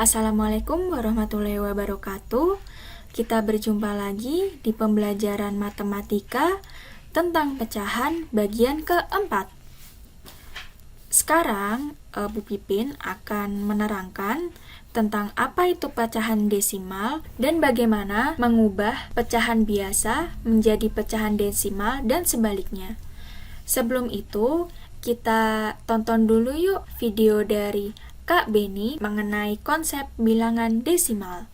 Assalamualaikum warahmatullahi wabarakatuh. Kita berjumpa lagi di pembelajaran matematika tentang pecahan bagian keempat. Sekarang, Bu Pipin akan menerangkan tentang apa itu pecahan desimal dan bagaimana mengubah pecahan biasa menjadi pecahan desimal dan sebaliknya. Sebelum itu, kita tonton dulu yuk video dari Kak Beni mengenai konsep bilangan desimal.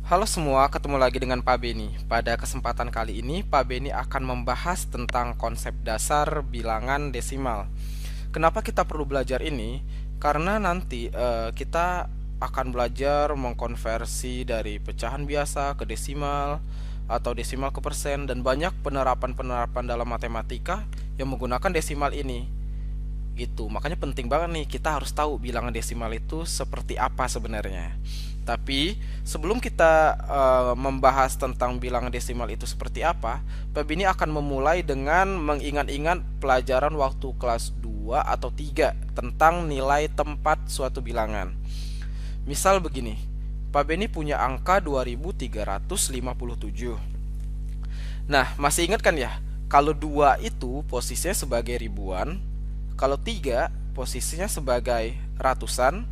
Halo semua, ketemu lagi dengan Pak Beni. Pada kesempatan kali ini, Pak Beni akan membahas tentang konsep dasar bilangan desimal. Kenapa kita perlu belajar ini? Karena nanti kita akan belajar mengkonversi dari pecahan biasa ke desimal atau desimal ke persen, dan banyak penerapan-penerapan dalam matematika yang menggunakan desimal ini. Gitu, makanya penting banget nih kita harus tahu bilangan desimal itu seperti apa sebenarnya. Tapi sebelum kita membahas tentang bilangan desimal itu seperti apa, Pak Bini akan memulai dengan mengingat-ingat pelajaran waktu kelas 2 atau 3 tentang nilai tempat suatu bilangan. Misal begini, Pak Beni punya angka 2357. Nah, masih ingat kan ya? Kalau 2 itu posisinya sebagai ribuan, kalau 3 posisinya sebagai ratusan,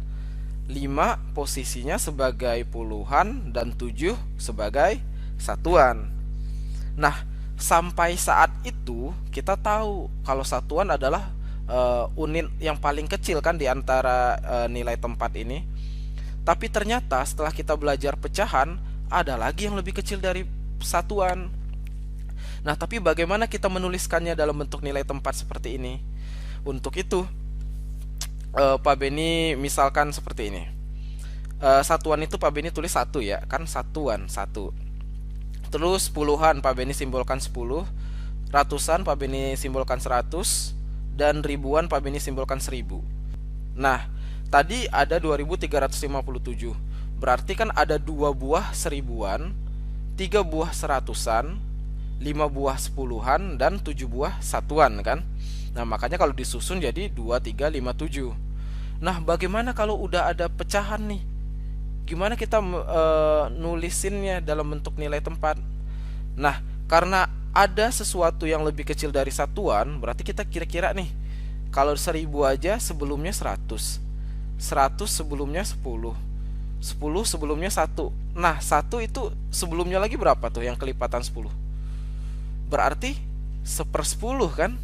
5 posisinya sebagai puluhan, dan 7 sebagai satuan. Nah, sampai saat itu kita tahu kalau satuan adalah unit yang paling kecil kan di antara nilai tempat ini. Tapi ternyata setelah kita belajar pecahan, ada lagi yang lebih kecil dari satuan. Nah, tapi bagaimana kita menuliskannya dalam bentuk nilai tempat seperti ini? Untuk itu, Pak Beni misalkan seperti ini. Satuan itu Pak Beni tulis 1 ya, kan satuan 1. Terus puluhan Pak Beni simbolkan 10, ratusan Pak Beni simbolkan 100, dan ribuan Pak Beni simbolkan 1000. Nah, tadi ada 2357. Berarti kan ada 2 buah seribuan, 3 buah seratusan, 5 buah sepuluhan, dan 7 buah satuan kan. Nah, makanya kalau disusun jadi 2, 3, 5, 7. Nah, bagaimana kalau udah ada pecahan nih? Gimana kita nulisinnya dalam bentuk nilai tempat? Nah, karena ada sesuatu yang lebih kecil dari satuan, berarti kita kira-kira nih, kalau 1000 aja sebelumnya 100, 100 sebelumnya 10, 10 sebelumnya 1. Nah, 1 itu sebelumnya lagi berapa tuh yang kelipatan 10? Berarti 1/10 kan?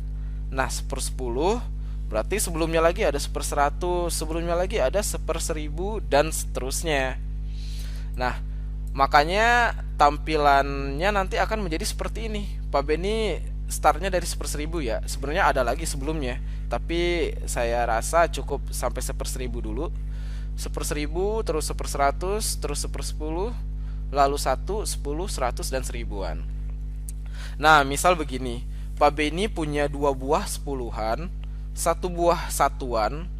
Nah, 1/10 berarti sebelumnya lagi ada 1/100, sebelumnya lagi ada 1/1000, dan seterusnya. Nah, makanya tampilannya nanti akan menjadi seperti ini. Pak Beni startnya dari 1/1000 ya. Sebenarnya ada lagi sebelumnya, tapi saya rasa cukup sampai 1/1000 dulu. 1/1000, terus 1/100, terus 1/10, lalu 1, 10, 100, dan 1000-an. Nah, misal begini, Pak Beni punya 2 buah sepuluhan, 1 buah satuan,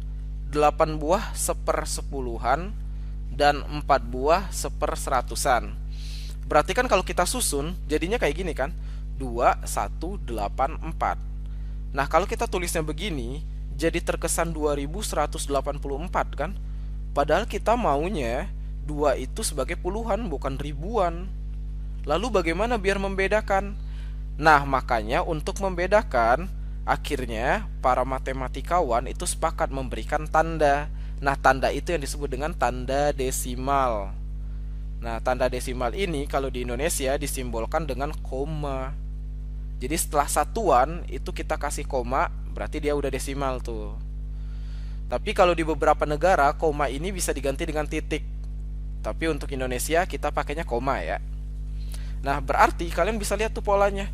8 buah 1/10-an, dan 4 buah 1/100-an. Berarti kan kalau kita susun jadinya kayak gini kan, 2, 1, 8, 4. Nah, kalau kita tulisnya begini jadi terkesan 2184 kan. Padahal kita maunya 2 itu sebagai puluhan bukan ribuan. Lalu bagaimana biar membedakan? Nah, makanya untuk membedakan, akhirnya para matematikawan itu sepakat memberikan tanda. Nah, tanda itu yang disebut dengan tanda desimal. Nah, tanda desimal ini kalau di Indonesia disimbolkan dengan koma. Jadi setelah satuan itu kita kasih koma, berarti dia udah desimal tuh. Tapi kalau di beberapa negara koma ini bisa diganti dengan titik. Tapi untuk Indonesia kita pakainya koma ya. Nah, berarti kalian bisa lihat tuh polanya.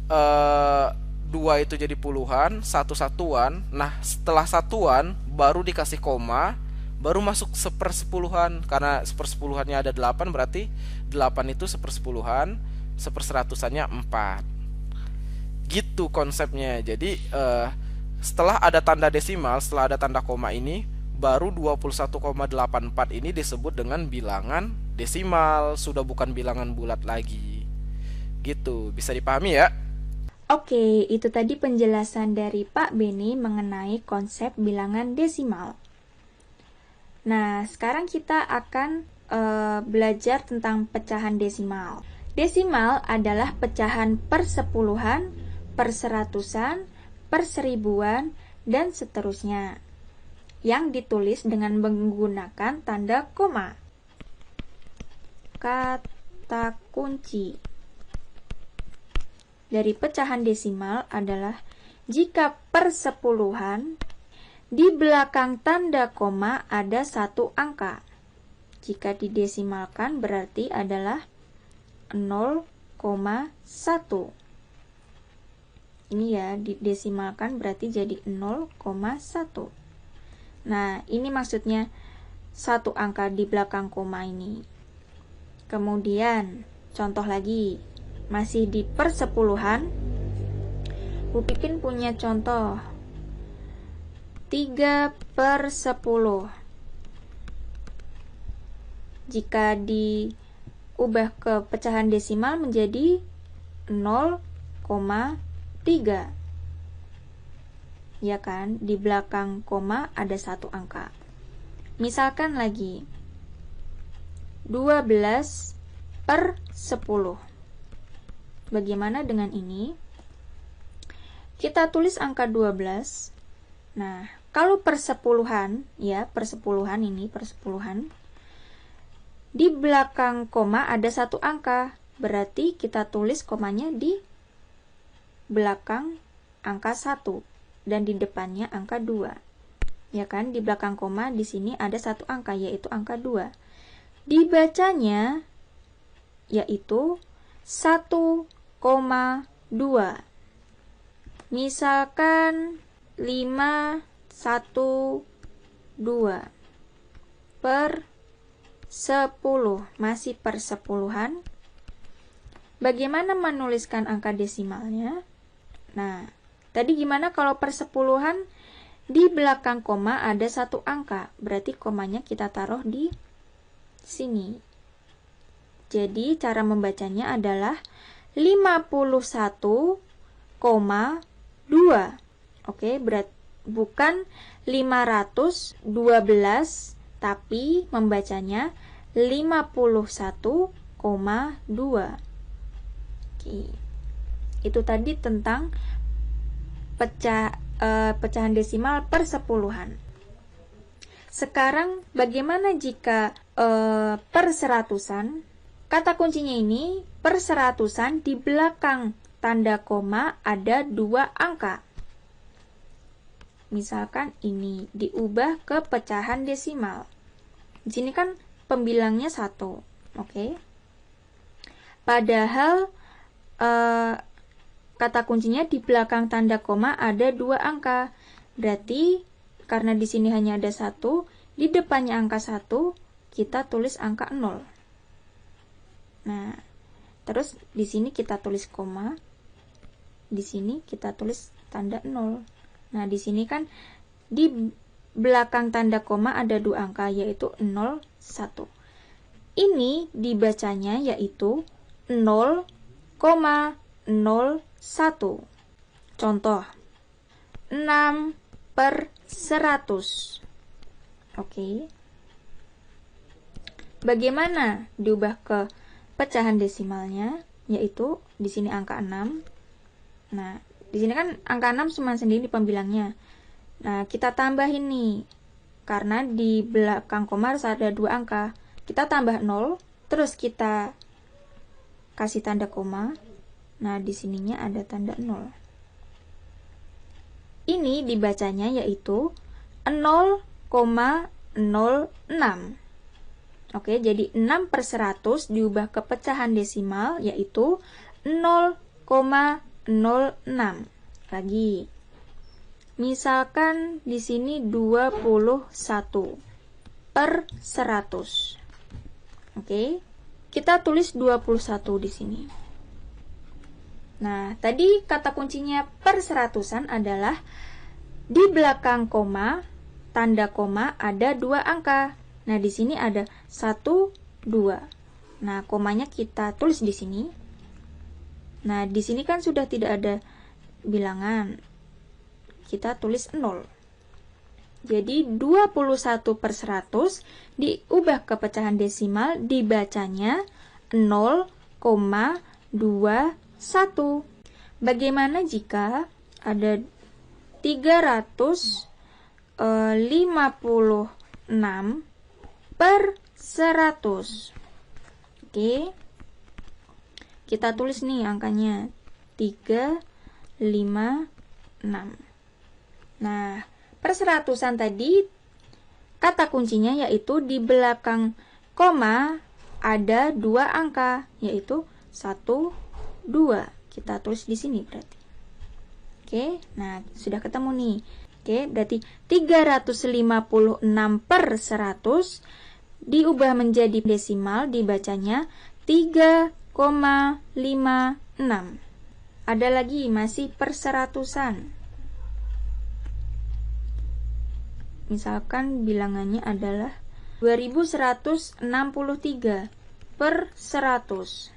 2 itu jadi puluhan, 1 satuan. Nah, setelah satuan baru dikasih koma, baru masuk 1/10-an. Karena 1/10-annya ada 8, berarti 8 itu 1/10-an, 1/100-annya 4. Gitu konsepnya. Jadi setelah ada tanda desimal, setelah ada tanda koma ini, baru 21,84 ini disebut dengan bilangan desimal, sudah bukan bilangan bulat lagi. Gitu, bisa dipahami ya? Oke, itu tadi penjelasan dari Pak Beni mengenai konsep bilangan desimal. Nah, sekarang kita akan belajar tentang pecahan desimal. Desimal adalah pecahan per sepuluhan, per seratusan, per seribuan, dan seterusnya, yang ditulis dengan menggunakan tanda koma. Kata kunci dari pecahan desimal adalah jika per sepuluhan di belakang tanda koma ada satu angka. Jika didesimalkan berarti adalah 0,1. Ini ya, didesimalkan berarti jadi 0,1. Nah, ini maksudnya satu angka di belakang koma ini. Kemudian, contoh lagi, masih di persepuluhan, Bu Pipin punya contoh 3/10. Jika diubah ke pecahan desimal menjadi 0,3. Ya kan, di belakang koma ada satu angka. Misalkan lagi 12/10. Bagaimana dengan ini? Kita tulis angka 12. Nah, kalau persepuluhan, ya, persepuluhan ini, persepuluhan, di belakang koma ada satu angka, berarti kita tulis komanya di belakang angka 1 dan di depannya angka 2. Ya kan, di belakang koma di sini ada satu angka, yaitu angka 2. Dibacanya yaitu 1,2. Misalkan 512 per 10, masih persepuluhan. Bagaimana menuliskan angka desimalnya? Nah, tadi gimana kalau persepuluhan di belakang koma ada satu angka, berarti komanya kita taruh di sini. Jadi cara membacanya adalah 51,2. Oke, bukan 512, tapi membacanya 51,2. Oke. Itu tadi tentang pecahan desimal persepuluhan. Sekarang bagaimana jika per seratusan? Kata kuncinya ini per seratusan di belakang tanda koma ada dua angka. Misalkan ini diubah ke pecahan desimal. Di sini kan pembilangnya 1, oke? Padahal kata kuncinya di belakang tanda koma ada dua angka. Berarti karena di sini hanya ada 1, di depannya angka 1, kita tulis angka 0. Nah, terus di sini kita tulis koma, di sini kita tulis tanda 0. Nah, di sini kan di belakang tanda koma ada dua angka, yaitu 0, 1. Ini dibacanya yaitu 0,01. Contoh, 6/100. Oke. Bagaimana diubah ke pecahan desimalnya? Yaitu di sini angka 6. Nah, di sini kan angka 6 cuma sendiri di pembilangnya. Nah, kita tambahin nih. Karena di belakang koma harus ada dua angka. Kita tambah 0, terus kita kasih tanda koma. Nah, di sininya ada tanda 0. Ini dibacanya yaitu 0,06. Oke, jadi 6/100 diubah ke pecahan desimal yaitu 0,06. Lagi. Misalkan di sini 21/100. Oke. Kita tulis 21 di sini. Nah, tadi kata kuncinya per seratusan adalah di belakang koma, tanda koma ada dua angka. Nah, di sini ada 1, 2. Nah, komanya kita tulis di sini. Nah, di sini kan sudah tidak ada bilangan. Kita tulis 0. Jadi 21/100 diubah ke pecahan desimal, dibacanya 0,21. Bagaimana jika ada 356 per 100? Oke, kita tulis nih angkanya 356. Nah, perseratusan tadi kata kuncinya yaitu di belakang koma ada 2 angka, yaitu 1, 2. Kita tulis di sini berarti. Oke, nah sudah ketemu nih. Oke, berarti 356 per 100 diubah menjadi desimal, dibacanya 3,56. Ada lagi, masih perseratusan. Misalkan bilangannya adalah 2163 per 100.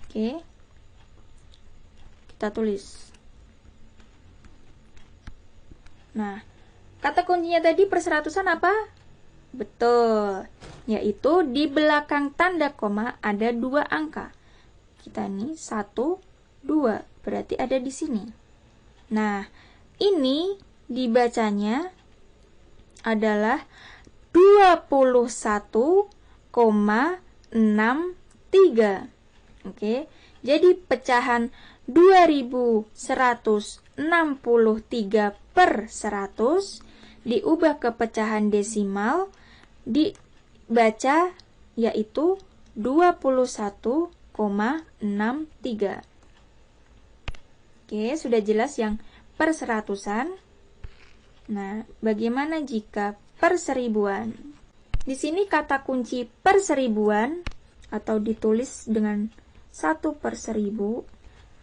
Oke, kita tulis. Nah, kata kuncinya tadi perseratusan apa? Betul, yaitu di belakang tanda koma ada 2 angka. Kita nih 1, 2, berarti ada di sini. Nah, ini dibacanya adalah 21,63. Oke, jadi pecahan 2163 per 100 diubah ke pecahan desimal, dibaca yaitu 21,63. Oke, sudah jelas yang per seratusan. Nah, bagaimana jika per seribuan? Di sini kata kunci per seribuan atau ditulis dengan 1 per 1000.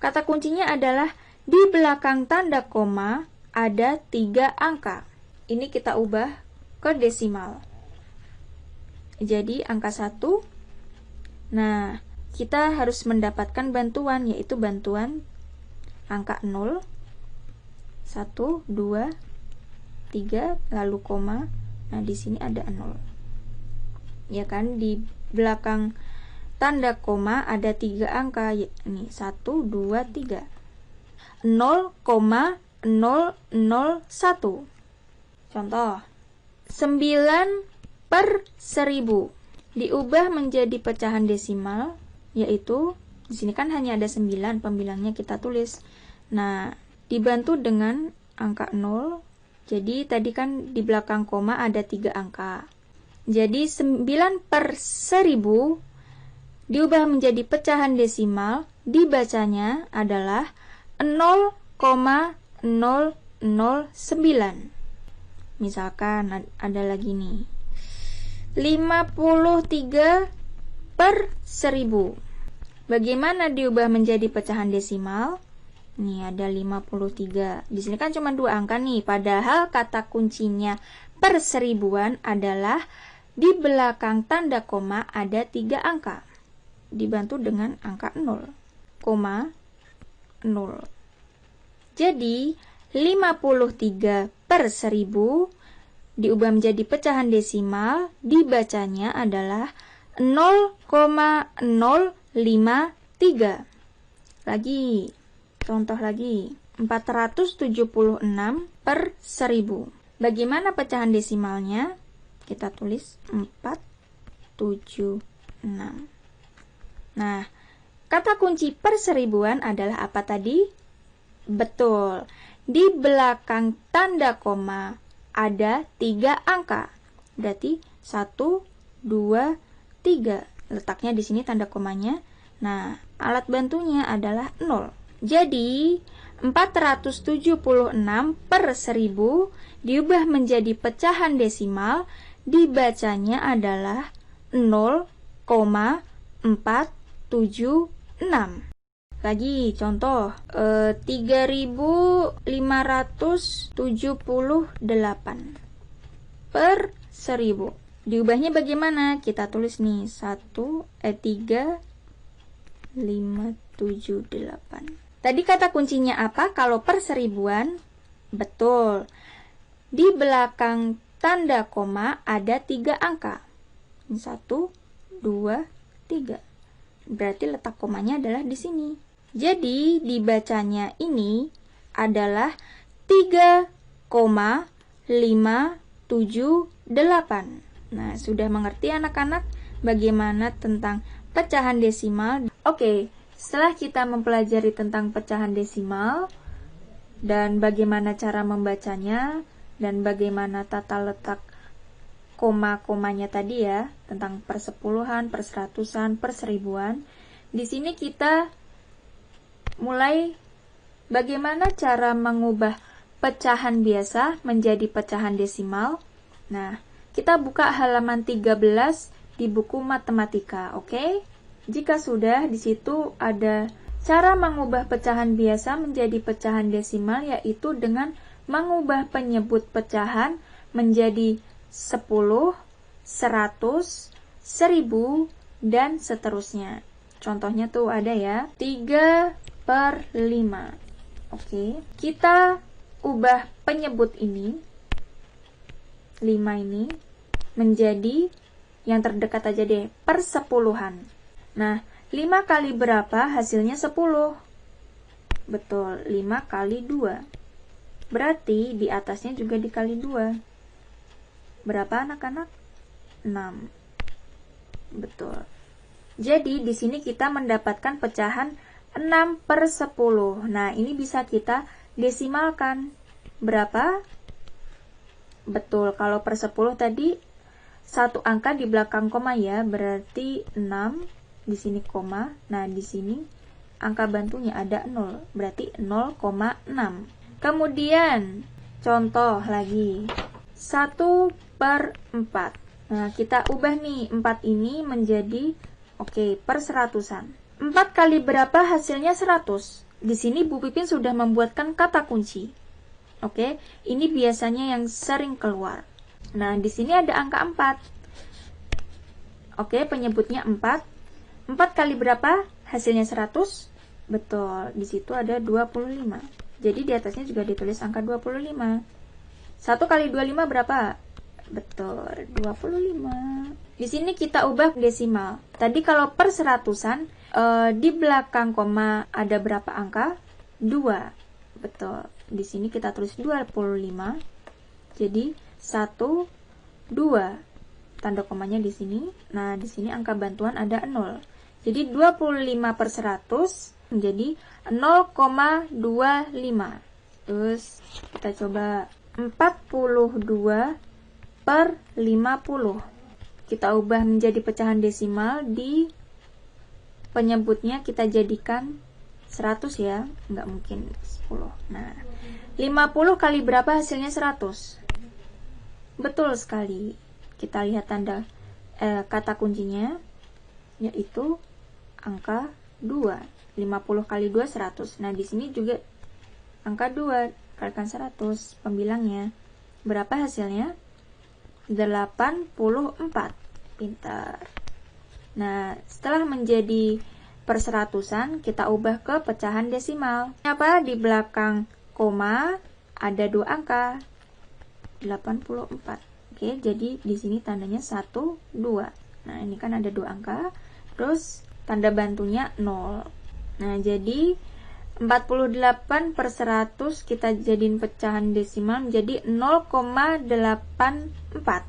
Kata kuncinya adalah di belakang tanda koma ada 3 angka. Ini kita ubah ke desimal. Jadi angka 1. Nah, kita harus mendapatkan bantuan, yaitu bantuan angka 0, 1, 2, 3, lalu koma. Nah, di sini ada 0. Ya kan, di belakang tanda koma ada 3 angka, ini 1, 2, 3. 0,001. Contoh, 9 per 1000 diubah menjadi pecahan desimal, yaitu di sini kan hanya ada 9, pembilangnya kita tulis. Nah, dibantu dengan angka 0. Jadi tadi kan di belakang koma ada 3 angka. Jadi 9 per 1000 diubah menjadi pecahan desimal, dibacanya adalah 0,009. Misalkan ada lagi nih, 53 per 1000. Bagaimana diubah menjadi pecahan desimal? Nih ada 53. Di sini kan cuma 2 angka nih, padahal kata kuncinya per seribuan adalah di belakang tanda koma ada 3 angka. Dibantu dengan angka 0, 0. Jadi 53 per 1000 diubah menjadi pecahan desimal, dibacanya adalah 0,053. Lagi, contoh lagi, 476 per 1000. Bagaimana pecahan desimalnya? Kita tulis 476. Nah, kata kunci per seribuan adalah apa tadi? Betul, di belakang tanda koma ada 3 angka. Berarti 1, 2, 3. Letaknya di sini tanda komanya. Nah, alat bantunya adalah 0. Jadi, 476 per 1000 diubah menjadi pecahan desimal, dibacanya adalah 0,476. Lagi contoh, 3578 per 1000. Diubahnya bagaimana? Kita tulis nih 3578. Tadi kata kuncinya apa kalau per seribuan? Betul, di belakang tanda koma ada 3 angka. 1, 2, 3. Berarti letak komanya adalah di sini. Jadi dibacanya ini adalah 3,578. Nah, sudah mengerti anak-anak bagaimana tentang pecahan desimal? Oke, setelah kita mempelajari tentang pecahan desimal dan bagaimana cara membacanya dan bagaimana tata letak koma-komanya tadi ya, tentang persepuluhan, perseratusan, perseribuan. Di sini kita mulai bagaimana cara mengubah pecahan biasa menjadi pecahan desimal. Nah, kita buka halaman 13 di buku matematika, oke? Jika sudah, di situ ada cara mengubah pecahan biasa menjadi pecahan desimal, yaitu dengan mengubah penyebut pecahan menjadi 10, 100, 1000, dan seterusnya. Contohnya tuh ada ya, 3/5. Oke, kita ubah penyebut ini, 5 ini, menjadi yang terdekat aja deh, persepuluhan. Nah, 5 kali berapa? Hasilnya 10. Betul, 5 kali 2. Berarti di atasnya juga dikali 2. Berapa anak-anak? 6. Betul. Jadi di sini kita mendapatkan pecahan 6/10. Nah, ini bisa kita desimalkan. Berapa? Betul, kalau per 10 tadi satu angka di belakang koma ya, berarti 6, di sini koma. Nah, di sini angka bantunya ada 0, berarti 0,6. Kemudian contoh lagi, 1/4. Nah, kita ubah nih 4 ini menjadi per seratusan. 4 kali berapa hasilnya 100? Di sini Bu Pipin sudah membuatkan kata kunci. Oke, ini biasanya yang sering keluar. Nah, di sini ada angka 4. Oke, penyebutnya 4. 4 kali berapa? Hasilnya 100. Betul, di situ ada 25. Jadi di atasnya juga ditulis angka 25. 1 kali 25 berapa? Betul, 25. Di sini kita ubah desimal. Tadi kalau per seratusan, di belakang koma ada berapa angka? 2. Betul. Di sini kita tulis 25. Jadi 1, 2. Tanda komanya di sini. Nah, di sini angka bantuan ada 0. Jadi 25/100 menjadi 0,25. Terus kita coba 42/50. Kita ubah menjadi pecahan desimal, di penyebutnya kita jadikan 100 ya, nggak mungkin 10. Nah, 50 kali berapa hasilnya 100? Betul sekali. Kita lihat tanda kata kuncinya, yaitu angka 2. 50 kali 2, 100. Nah, di sini juga angka 2, kalikan 100, pembilangnya. Berapa hasilnya? 84. Pintar. Nah, setelah menjadi perseratusan, kita ubah ke pecahan desimal. Apa? Di belakang koma ada 2 angka. 84. Oke, jadi di sini tandanya 1, 2. Nah, ini kan ada 2 angka. Terus tanda bantunya 0. Nah, jadi 48/100 kita jadiin pecahan desimal menjadi 0,84.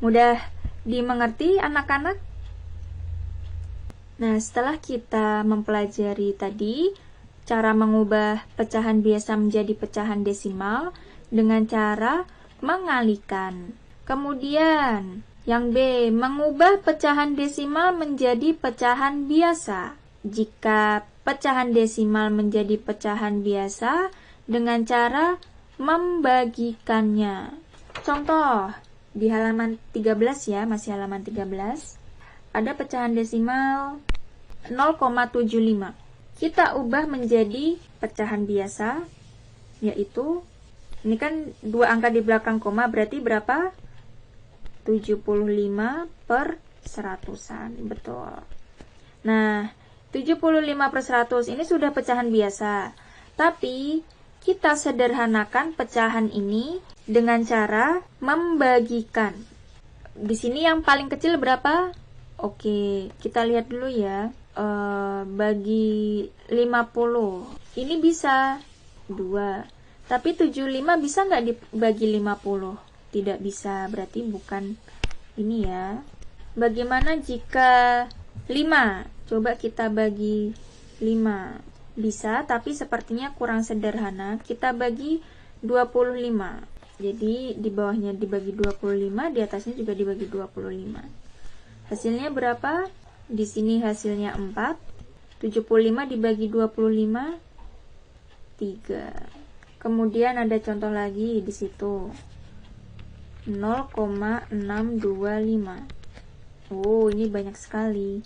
Mudah dimengerti anak-anak? Nah, setelah kita mempelajari tadi cara mengubah pecahan biasa menjadi pecahan desimal dengan cara mengalihkan. Kemudian, yang B, mengubah pecahan desimal menjadi pecahan biasa. Jika pecahan desimal menjadi pecahan biasa dengan cara membagikannya. Contoh, di halaman 13 ya, masih halaman 13. Ada pecahan desimal 0,75. Kita ubah menjadi pecahan biasa, yaitu, ini kan 2 angka di belakang koma, berarti berapa? 75/100-an, betul. Nah, 75/100 ini sudah pecahan biasa. Tapi kita sederhanakan pecahan ini dengan cara membagikan. Di sini yang paling kecil berapa? Oke, kita lihat dulu ya. Bagi 50. Ini bisa 2. Tapi 75 bisa nggak dibagi 50? Tidak bisa, berarti bukan ini ya. Bagaimana jika 5? Coba kita bagi 5. Bisa, tapi sepertinya kurang sederhana. Kita bagi 25. Jadi di bawahnya dibagi 25, di atasnya juga dibagi 25. Hasilnya berapa? Di sini hasilnya 4. 75 dibagi 25, 3. Kemudian ada contoh lagi di situ. 0,625. Oh, ini banyak sekali.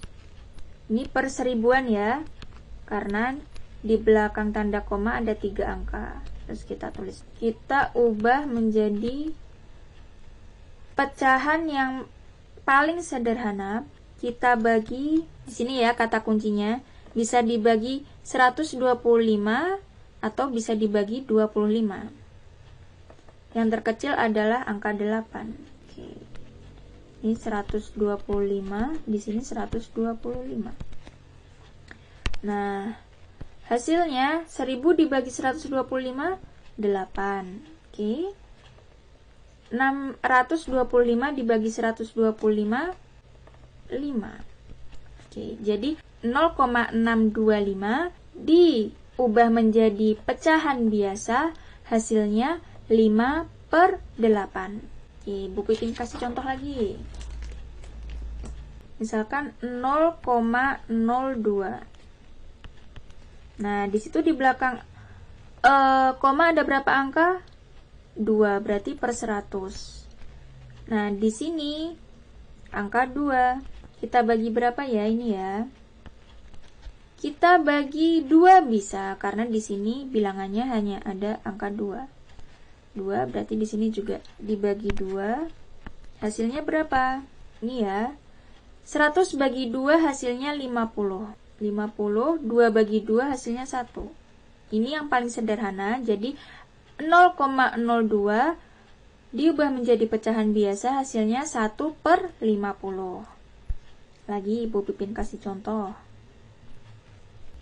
Ini per seribuan ya. Karena di belakang tanda koma ada 3 angka. Terus kita tulis. Kita ubah menjadi pecahan yang paling sederhana. Kita bagi, di sini ya kata kuncinya, bisa dibagi 125 atau bisa dibagi 25. Yang terkecil adalah angka 8. Oke. Ini 125, di sini 125. Nah, hasilnya 1000 dibagi 125, 8. Oke. 625 dibagi 125, 5. Oke, jadi 0,625 diubah menjadi pecahan biasa, hasilnya 5/8. Oke, Bu Pipin kasih contoh lagi. Misalkan 0,02. Nah, di situ di belakang koma ada berapa angka? 2, berarti per 100. Nah, di sini angka 2. Kita bagi berapa ya ini ya? Kita bagi 2 bisa, karena di sini bilangannya hanya ada angka 2. 2 berarti di sini juga dibagi 2. Hasilnya berapa? Ini ya. 100 bagi 2 hasilnya 50. 50, 2 bagi 2 hasilnya 1. Ini yang paling sederhana, jadi 0,02 diubah menjadi pecahan biasa, hasilnya 1/50. Lagi Ibu Pipin kasih contoh.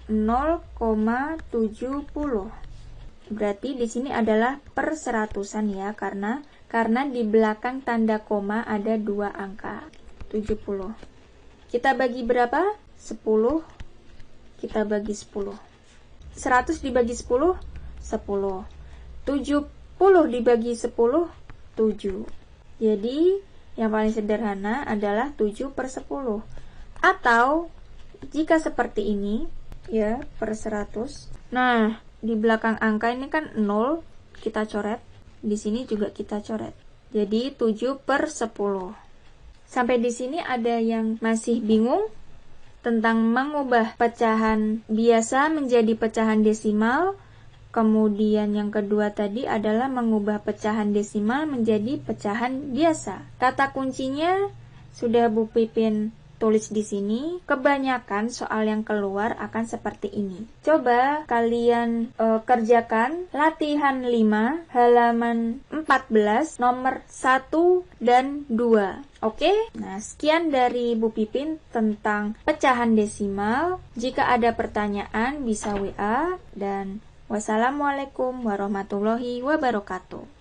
0,70. Berarti di sini adalah per seratusan ya, karena di belakang tanda koma ada 2 angka. 70. Kita bagi berapa? 10. Kita bagi 10. 100 dibagi 10, 10. 70 dibagi 10, 7. Jadi yang paling sederhana adalah 7/10. Atau jika seperti ini ya, per 100. Nah, di belakang angka ini kan 0, kita coret. Di sini juga kita coret. Jadi 7/10. Sampai di sini ada yang masih bingung tentang mengubah pecahan biasa menjadi pecahan desimal? Kemudian yang kedua tadi adalah mengubah pecahan desimal menjadi pecahan biasa. Kata kuncinya sudah Bu Pipin tulis di sini. Kebanyakan soal yang keluar akan seperti ini. Coba kalian kerjakan latihan 5 halaman 14 nomor 1 dan 2. Oke? Nah, sekian dari Bu Pipin tentang pecahan desimal. Jika ada pertanyaan bisa WA, dan wassalamualaikum warahmatullahi wabarakatuh.